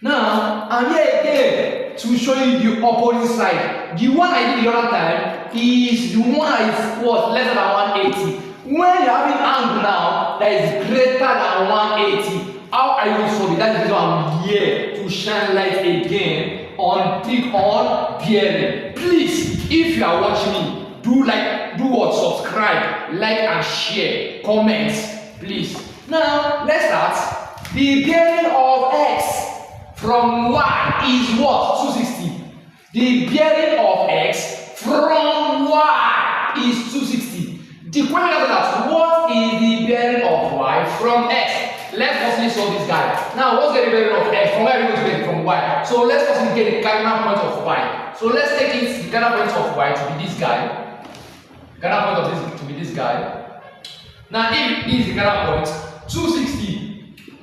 Now, I'm here again to show you the opposite side. The one I did the other time is the one that is what? Less than 180. When you're having angle now that is greater than 180, how are you going to solve it? That is why I'm here to shine light again on bearing. Please, if you are watching me, do what? Subscribe, like and share, comment, please. Now, let's start. The bearing of x from y is what? 260. The bearing of x from y is 260. The question is that what is the bearing of y from x? Let's firstly solve this guy. Now, what's the bearing of x? From where are we going to get it? From y. So let's firstly get the cardinal point of y. So let's take the cardinal point of y to be this guy. Cardinal point of this to be this guy. Now, if this is the cardinal point, 260.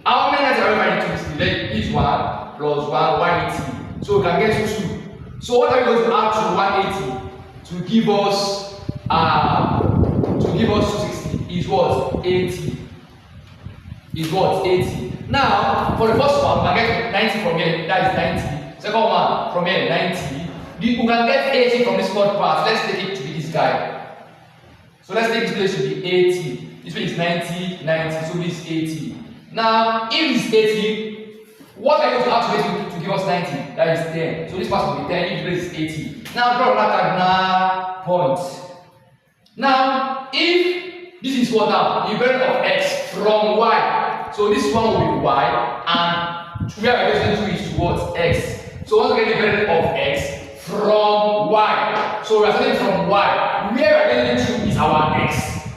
How many times are we finding 260? Like this 1 plus 1, 180. So we can get 2. So what are we going to add to 180 to give us 260 is what? 80. Is what? 80. Now, for the first one, we can get 90 from here. That is 90. Second one, from here, 90. We can get 80 from this third part. Let's take it to be this guy. So let's take this place to be 80. This one is 90, 90. So this is 80. Now, if this is 80, what are you going to add to give us 90? That is 10. So this part will be 10. If this is 80. Now, draw another point. Now, if this is what now? The bearing of x from y. So this one will be y, and where we are going to is towards x. So once we get the bearing of x from y. So we are starting from y. Where we are going to is our x.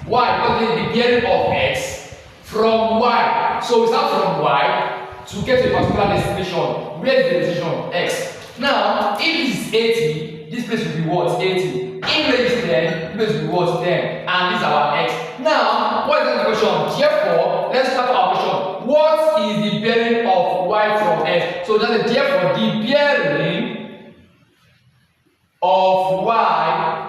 Y, because the bearing of x from y. So we start from y to get to a particular destination. Where is the destination? X. Now, if this is 80, this place will be what? 80. If this is 10, this place will be what? 10. And this is our x. Now, what is the question? Therefore, let's start our question. What is the bearing of y from x? So that's therefore the bearing of y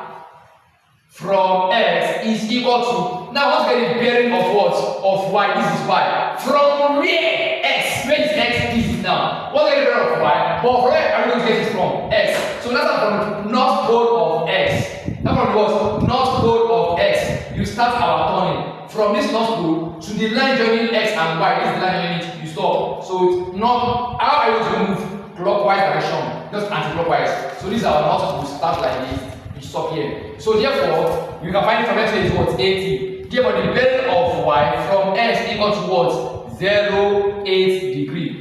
from x is equal to, now once we get the bearing of what? Of y, this is y. From where? X. Where is x? This is now. What's the bearing of y? But where are we going to get it from? X. So that's from the north pole of x. That's from what? North pole of x. You start our turning. From this north pole to the line joining x and y. This is the line joining it. You stop. So it's not, how are you going to move? Clockwise direction. Just anti-clockwise. So this is our north pole. Start like this. You stop here. So therefore, you can find from x is what? 80. Therefore, the bearing of y from x equal to what? 0.8 degree.